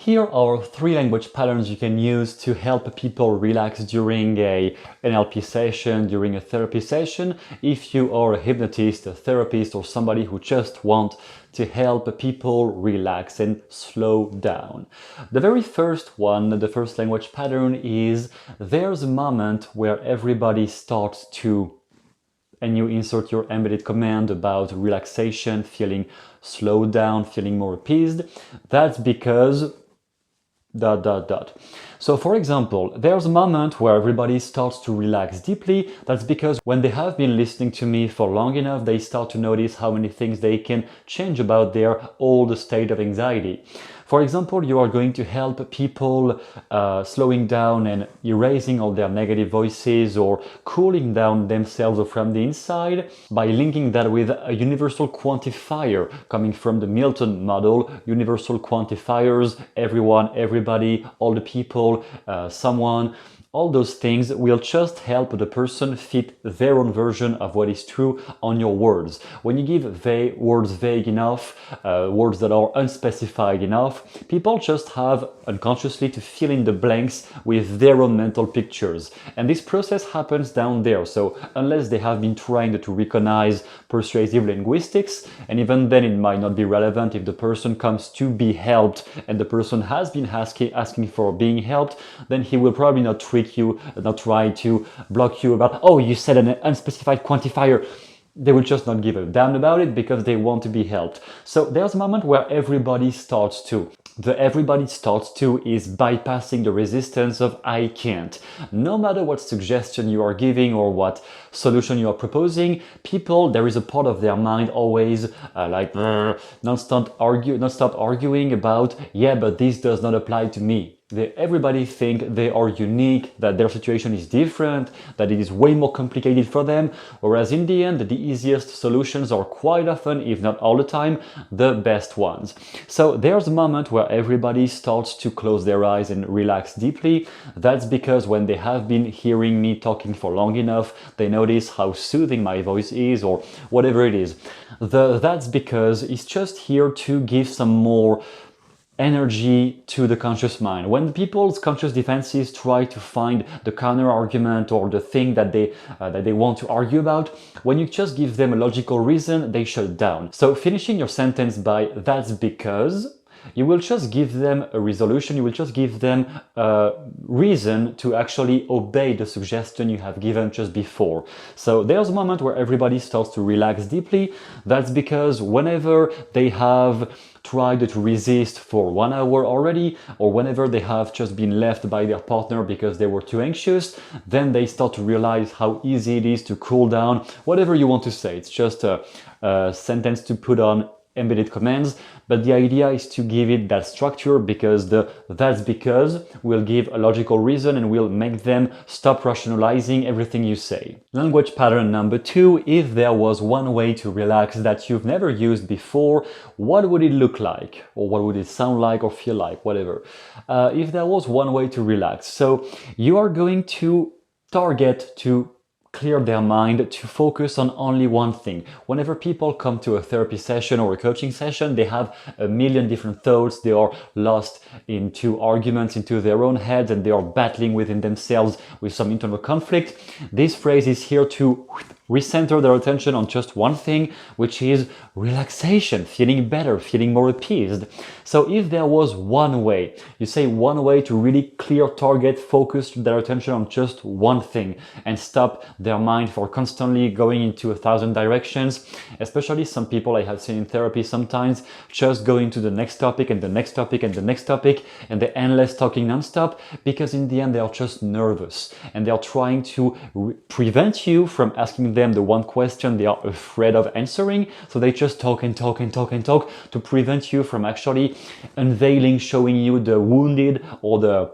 Here are 3 language patterns you can use to help people relax during a NLP session, during a therapy session, if you are a hypnotist, a therapist, or somebody who just wants to help people relax and slow down. The very first one, the first language pattern is there's a moment where everybody starts to, and you insert your embedded command about relaxation, feeling slowed down, feeling more appeased. That's because ... So for example, there's a moment where everybody starts to relax deeply. That's because when they have been listening to me for long enough, they start to notice how many things they can change about their old state of anxiety. For example, you are going to help people slowing down and erasing all their negative voices or cooling down themselves from the inside by linking that with a universal quantifier coming from the Milton model. Universal quantifiers, everyone, everybody, all the people, someone. All those things will just help the person fit their own version of what is true on your words. When you give words vague enough, words that are unspecified enough, people just have unconsciously to fill in the blanks with their own mental pictures. And this process happens down there. So unless they have been trying to recognize persuasive linguistics, and even then it might not be relevant if the person comes to be helped and the person has been asking for being helped, then he will probably not trick you, not try to block you about, oh, you said an unspecified quantifier. They will just not give a damn about it because they want to be helped. So there's a moment where everybody starts to. The everybody starts to is bypassing the resistance of I can't. No matter what suggestion you are giving or what solution you are proposing, people, there is a part of their mind always non-stop arguing about, yeah, but this does not apply to me. Everybody think they are unique, that their situation is different, that it is way more complicated for them, whereas in the end, the easiest solutions are quite often, if not all the time, the best ones. So there's a moment where everybody starts to close their eyes and relax deeply. That's because when they have been hearing me talking for long enough, they notice how soothing my voice is or whatever it is. That's because it's just here to give some more energy to the conscious mind. When people's conscious defenses try to find the counter argument or the thing that they want to argue about, when you just give them a logical reason, they shut down. So finishing your sentence by "that's because," you will just give them a resolution, you will just give them a reason to actually obey the suggestion you have given just before. So there's a moment where everybody starts to relax deeply. That's because whenever they have tried to resist for 1 hour already, or whenever they have just been left by their partner because they were too anxious, then they start to realize how easy it is to cool down. Whatever you want to say, it's just a sentence to put on embedded commands, but the idea is to give it that structure because that's because will give a logical reason and will make them stop rationalizing everything you say. Language pattern number 2, if there was one way to relax that you've never used before, what would it look like? Or what would it sound like or feel like, whatever. If there was one way to relax. So you are going to target to clear their mind, to focus on only one thing. Whenever people come to a therapy session or a coaching session, they have a million different thoughts. They are lost into arguments into their own heads and they are battling within themselves with some internal conflict. This phrase is here to recenter their attention on just one thing, which is relaxation, feeling better, feeling more appeased. So if there was one way, you say one way to really clear target, focus their attention on just one thing and stop their mind for constantly going into 1,000 directions, especially some people I have seen in therapy sometimes just go into the next topic and the next topic and the next topic and they're endless talking nonstop because in the end they are just nervous and they are trying to prevent you from asking them the one question they are afraid of answering, so they just talk and talk and talk and talk to prevent you from actually unveiling, showing you the wounded or the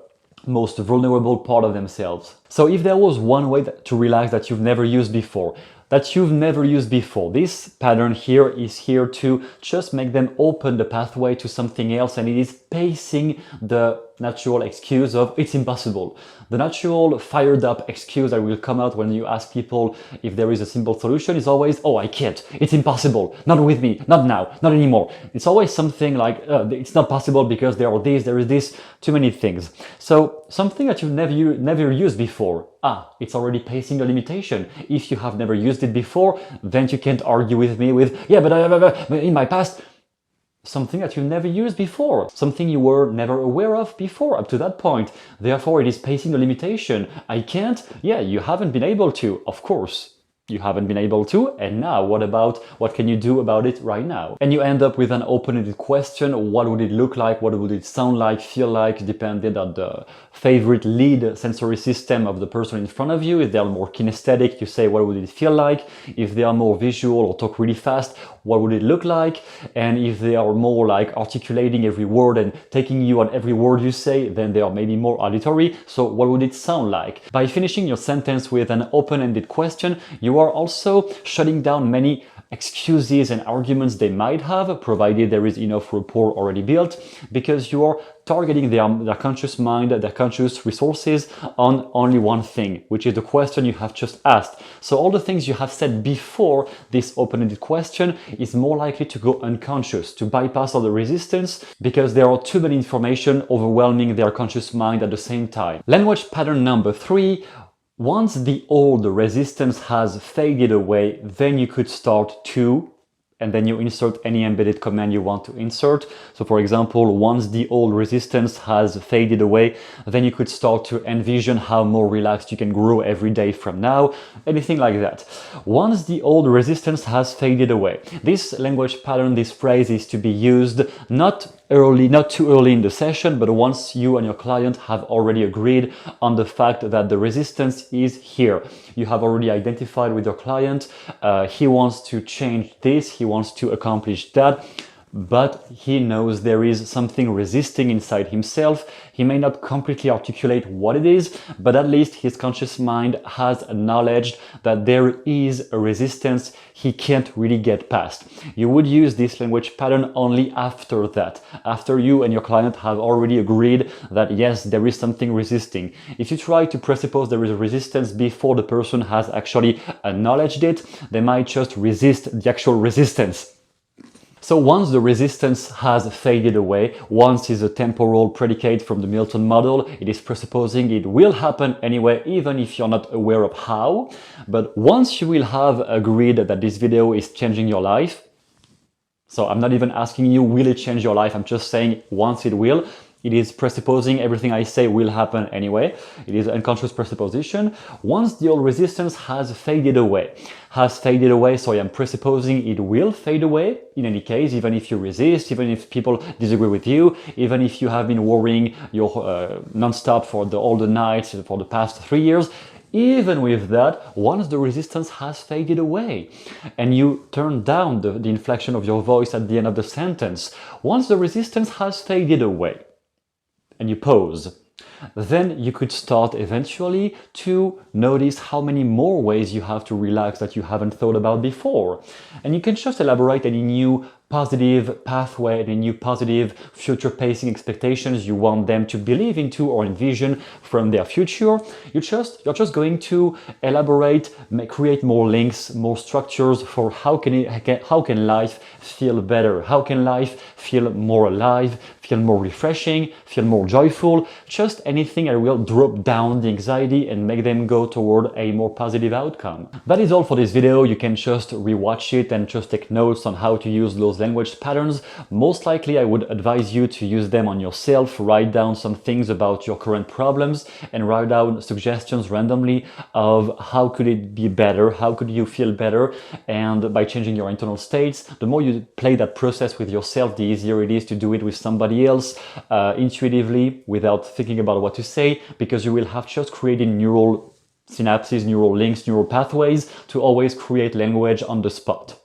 most vulnerable part of themselves. So if there was one way to relax that you've never used before, this pattern here is here to just make them open the pathway to something else, and it is pacing the natural excuse of it's impossible. The natural fired up excuse that will come out when you ask people if there is a simple solution is always, oh, I can't, it's impossible, not with me, not now, not anymore. It's always something like, it's not possible because there is this, too many things. So something that you've never used before, it's already passing a limitation. If you have never used it before, then you can't argue with me with, yeah, but in my past, something that you never used before, something you were never aware of before up to that point. Therefore, it is passing a limitation. I can't. Yeah, you haven't been able to, of course. You haven't been able to, and now what can you do about it right now? And you end up with an open-ended question. What would it look like? What would it sound like, feel like, depending on the favorite lead sensory system of the person in front of you. If they are more kinesthetic, you say, what would it feel like? If they are more visual or talk really fast, what would it look like? And if they are more like articulating every word and taking you on every word you say, then they are maybe more auditory. So what would it sound like? By finishing your sentence with an open-ended question, you are also shutting down many excuses and arguments they might have, provided there is enough rapport already built, because you are targeting their conscious mind, their conscious resources on only one thing, which is the question you have just asked. So all the things you have said before this open-ended question is more likely to go unconscious, to bypass all the resistance, because there are too many information overwhelming their conscious mind at the same time. Language pattern number 3. Once the old resistance has faded away, then you could start to, and then you insert any embedded command you want to insert. So for example, once the old resistance has faded away, then you could start to envision how more relaxed you can grow every day from now, anything like that. Once the old resistance has faded away. This language pattern, this phrase is to be used not too early in the session, but once you and your client have already agreed on the fact that the resistance is here. You have already identified with your client, he wants to change this, he wants to accomplish that, but he knows there is something resisting inside himself. He may not completely articulate what it is, but at least his conscious mind has acknowledged that there is a resistance he can't really get past. You would use this language pattern only after that, after you and your client have already agreed that yes, there is something resisting. If you try to presuppose there is a resistance before the person has actually acknowledged it, they might just resist the actual resistance. So once the resistance has faded away, once is a temporal predicate from the Milton model, it is presupposing it will happen anyway, even if you're not aware of how. But once you will have agreed that this video is changing your life, so I'm not even asking you, will it change your life? I'm just saying once it will. It is presupposing everything I say will happen anyway. It is unconscious presupposition. Once the old resistance has faded away, so I am presupposing it will fade away in any case, even if you resist, even if people disagree with you, even if you have been worrying non-stop for all the nights for the past 3 years. Even with that, once the resistance has faded away and you turn down the inflection of your voice at the end of the sentence, once the resistance has faded away, and you pause, then you could start eventually to notice how many more ways you have to relax that you haven't thought about before. And you can just elaborate any new positive pathway, any new positive future pacing expectations you want them to believe into or envision from their future. You're just going to elaborate, create more links, more structures for how can life feel better? How can life feel more alive, feel more refreshing, feel more joyful? Just anything that will drop down the anxiety and make them go toward a more positive outcome. That is all for this video. You can just rewatch it and just take notes on how to use those language patterns. Most likely I would advise you to use them on yourself, write down some things about your current problems and write down suggestions randomly of how could it be better, how could you feel better, and by changing your internal states, the more you play that process with yourself, the easier it is to do it with somebody else intuitively without thinking about what to say, because you will have just created neural synapses, neural links, neural pathways to always create language on the spot.